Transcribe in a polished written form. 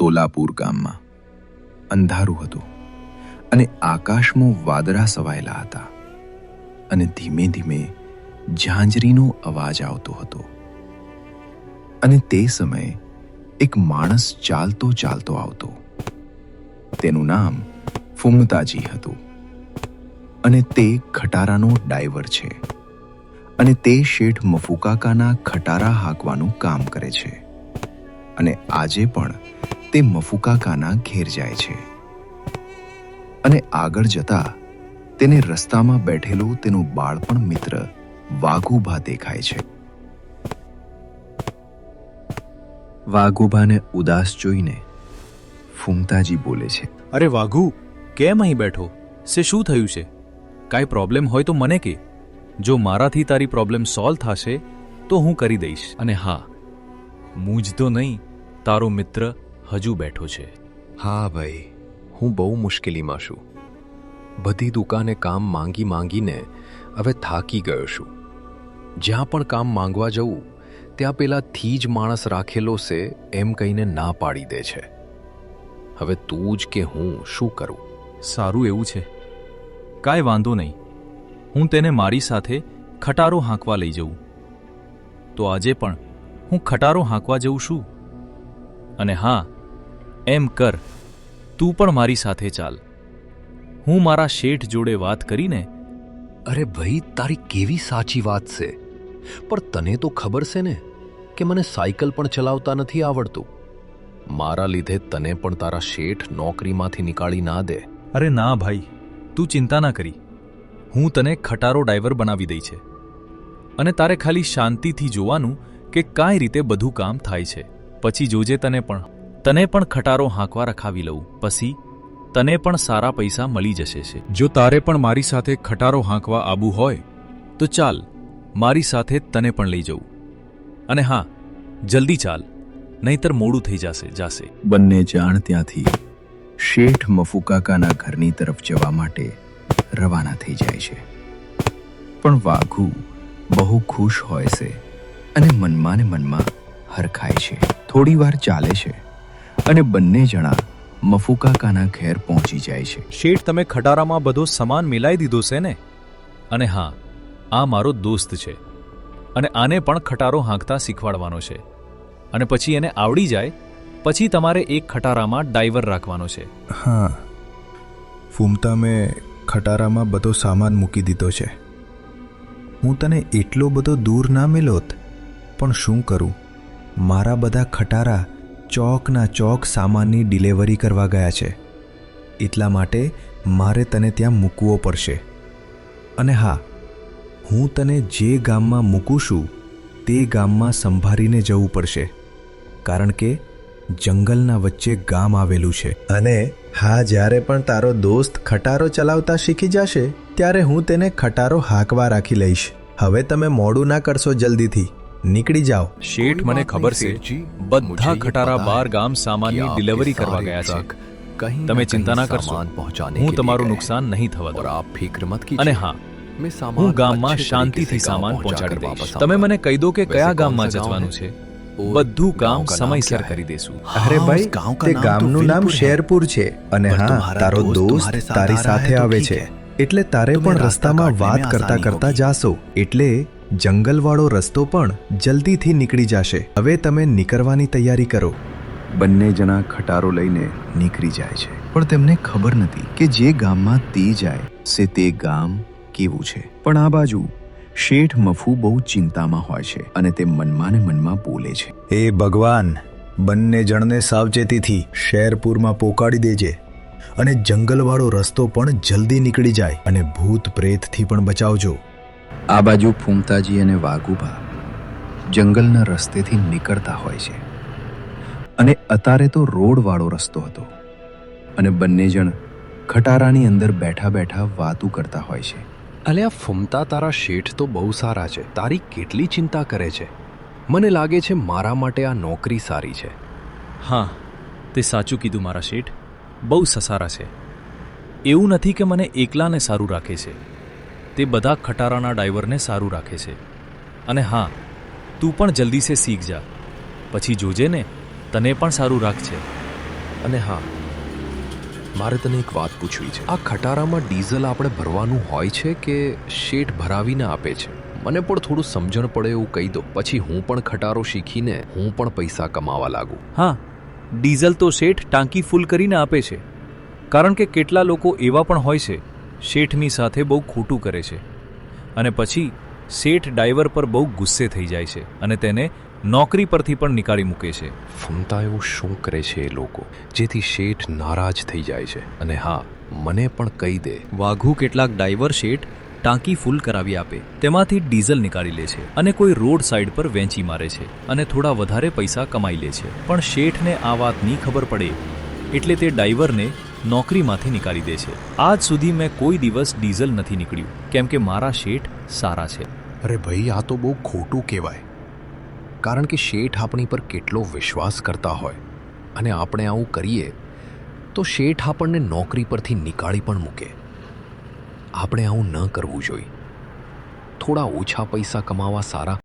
તોલાપુર ગામમાં અંધારું હતું અને આકાશમાં વાદળા છવાયેલા હતા અને ધીમે ધીમે ઝાંઝરીનો અવાજ આવતો હતો. અને તે સમયે એક માણસ ચાલતો ચાલતો આવતો. તેનું નામ ફુમતાજી હતું અને તે ખટારાનો ડ્રાઈવર છે અને તે શેઠ મફુકાકાના ખટારા હાંકવાનું કામ કરે છે અને આજે પણ તે મફુકાકાના ઘેર જાય છે. અને આગળ જતા તેને રસ્તામાં બેઠેલો તેનો બાળપણ મિત્ર વાઘુભા દેખાય છે. વાઘુભાને ઉદાસ જોઈને ફુમતાજી બોલે છે, અરે વાઘુ, કેમ અહીં બેઠો? શું થયું છે? કાંઈ પ્રોબ્લેમ હોય તો મને કે. જો મારાથી તારી પ્રોબ્લેમ સોલ્વ થશે તો હું કરી દઈશ. અને હા, મૂંઝતો નહીં, તારો મિત્ર હજુ બેઠો છે. હા ભાઈ, હું બહુ મુશ્કેલીમાં છું. બધી દુકાને કામ માંગી માંગીને હવે થાકી ગયો છું. જ્યાં પણ કામ માંગવા જવું ત્યાં પેલાથી જ માણસ રાખેલો છે એમ કહીને ના પાડી દે છે. હવે તું જ કે હું શું કરું? સારું એવું છે, કાંઈ વાંધો નહીં. હું તેને મારી સાથે ખટારો હાંકવા લઈ જઉં. તો આજે પણ હું ખટારો હાંકવા જઉં છું. અને હા, એમ કર, તું પણ મારી સાથે ચાલ. હું મારા શેઠ જોડે વાત કરીને. અરે ભાઈ, તારી કેવી સાચી વાત છે. પણ તને તો ખબર છે ને કે મને સાયકલ પણ ચલાવતા નથી આવડતું. મારા લીધે તને પણ તારા શેઠ નોકરીમાંથી નીકાળી ના દે. અરે ના ભાઈ, તું ચિંતા ના કરી. હું તને ખટારો ડ્રાઈવર બનાવી દઈ છે અને તારે ખાલી શાંતિથી જોવાનું કે કાંઈ રીતે બધું કામ થાય છે. પછી જોજે, તને પણ ખટારો હાંકવા રખાવી લઉં. પછી તને પણ સારા પૈસા મળી જશે છે. જો તારે પણ મારી સાથે ખટારો હાંકવા આવવું હોય તો ચાલ, મારી સાથે તને પણ લઈ જવું. અને હા, જલ્દી ચાલ, નહીંતર મોડું થઈ જશે. બંને જાણ ત્યાંથી શેઠ મફુકાકાના ઘરની તરફ જવા માટે રવાના થઈ જાય છે. પણ વાઘુ બહુ ખુશ હોય છે અને મનમાં ને મનમાં હરખાય છે. થોડી વાર ચાલે છે અને બંને જણા મફુકાકાના ઘેર પહોંચી જાય છે. શેઠ, તમે ખટારામાં બધો સામાન મિલાઈ દીધો છે ને? અને હા, આ મારો દોસ્ત છે અને આને પણ ખટારો હાંકતા શીખવાડવાનો છે. અને પછી એને આવડી જાય પછી તમારે એક ખટારામાં ડ્રાઈવર રાખવાનો છે. હા ફૂમતા, મેં ખટારામાં બધો સામાન મૂકી દીધો છે. હું તને એટલો બધો દૂર ના મેલોત, પણ શું કરું, મારા બધા ખટારા ચોકના ચોક સામાનની ડિલિવરી કરવા ગયા છે. એટલા માટે મારે તને ત્યાં મૂકવો પડશે. અને હા, હું તને જે ગામમાં મૂકું છું તે ગામમાં સંભાળીને જવું પડશે, કારણ કે જંગલના વચ્ચે ગામ આવેલું છે. અને હા, જ્યારે પણ તારો દોસ્ત ખટારો ચલાવતા શીખી જશે ત્યારે હું તેને ખટારો હાંકવા રાખી લઈશ. હવે તમે મોડું ના કરશો, જલ્દીથી નીકળી જાઓ. શેઠ, મને ખબર છે બધા ખટારા 12 ગામ સામાનની ડિલિવરી કરવા ગયા છે. તમે ચિંતા ના કરશો, હું તમારું નુકસાન નહીં થવા દઉં. અને હા, હું ગામમાં શાંતિથી સામાન પહોંચાડી દઈશ. તમે મને કહી દો કે કયા ગામમાં જવાનું છે, બધું કામ સમયસર કરી દેશું. અરે ભાઈ, તે ગામનું નામ શેરપુર છે. અને હા, તારો દોસ્ત તારી સાથે આવે છે, એટલે તારે પણ રસ્તામાં વાત કરતા કરતા જાશો, એટલે જંગલવાળો રસ્તો પણ જલ્દીથી નીકળી જશે. હવે તમે નીકળવાની તૈયારી કરો. બંને જણા ખટારો લઈને નીકળી જાય છે. પણ તેમને ખબર નથી કે જે ગામમાં તે જાય છે તે ગામ કેવું છે. પણ આ બાજુ શેઠ મફુ બહુ ચિંતામાં હોય છે અને તે મનમાં ને મનમાં બોલે છે, હે ભગવાન, બંને જણને સાવચેતીથી શેરપુરમાં પોકાડી દેજે અને જંગલવાળો રસ્તો પણ જલ્દી નીકળી જાય અને ભૂત પ્રેતથી પણ બચાવજો. આ બાજુ ફૂમતાજી અને વાઘુભા જંગલના રસ્તેથી નીકળતા હોય છે અને અત્યારે તો રોડવાળો રસ્તો હતો અને બંને જણ ખટારાની અંદર બેઠા બેઠા વાતું કરતા હોય છે. અલ્યા ફૂમતા, તારા શેઠ તો બહુ સારા છે. તારી કેટલી ચિંતા કરે છે. મને લાગે છે મારા માટે આ નોકરી સારી છે. હા, તે સાચું કીધું મારા શેઠ, બહુ સસારા છે. એવું નથી કે મને એકલાને સારું રાખે છે, તે બધા ખટારાના ડ્રાઈવરને સારું રાખે છે. અને હા, તું પણ જલ્દી સે શીખ જા, પછી જોજે ને, તને પણ સારું રાખશે. અને હા, મારે તને એક વાત પૂછવી છે. આ ખટારામાં ડીઝલ આપણે ભરવાનું હોય છે કે શેઠ ભરાવીને આપે છે? મને પણ થોડું સમજણ પડે એવું કહી દો, પછી હું પણ ખટારો શીખીને હું પણ પૈસા કમાવા લાગુ. હા, ડીઝલ તો શેઠ ટાંકી ફૂલ કરીને આપે છે, કારણ કે કેટલા લોકો એવા પણ હોય છે શેઠની સાથે બહુ ખોટું કરે છે અને પછી શેઠ ડ્રાઈવર પર બહુ ગુસ્સે થઈ જાય છે અને તેને નોકરી પરથી પણ નીકાળી મૂકે છે. ફૂમતા એવું શું કરે છે એ લોકો જેથી શેઠ નારાજ થઈ જાય છે? અને હા, મને પણ કહી દે. વાઘુ કેટલાક ડ્રાઈવર શેઠ ટાંકી ફૂલ કરાવી આપે, તેમાંથી ડીઝલ નીકાળી લે છે અને કોઈ રોડ સાઈડ પર વેચી મારે છે અને થોડા વધારે પૈસા કમાઈ લે છે. પણ શેઠને આ વાત નહીં ખબર પડે એટલે તે ડ્રાઈવરને નોકરીમાંથી નીકાળી દે છે. આજ સુધી મેં કોઈ દિવસ ડીઝલ નથી નીકળ્યું, કેમ કે મારા શેઠ સારા છે. અરે ભાઈ, આ તો બહુ ખોટું કહેવાય, કારણ કે શેઠ આપણી પર કેટલો વિશ્વાસ કરતા હોય અને આપણે આવું કરીએ તો શેઠ આપણને નોકરી પરથી નીકાળી પણ મૂકે. આપણે આવું ન કરવું જોઈએ. થોડા ઓછા પૈસા કમાવા સારા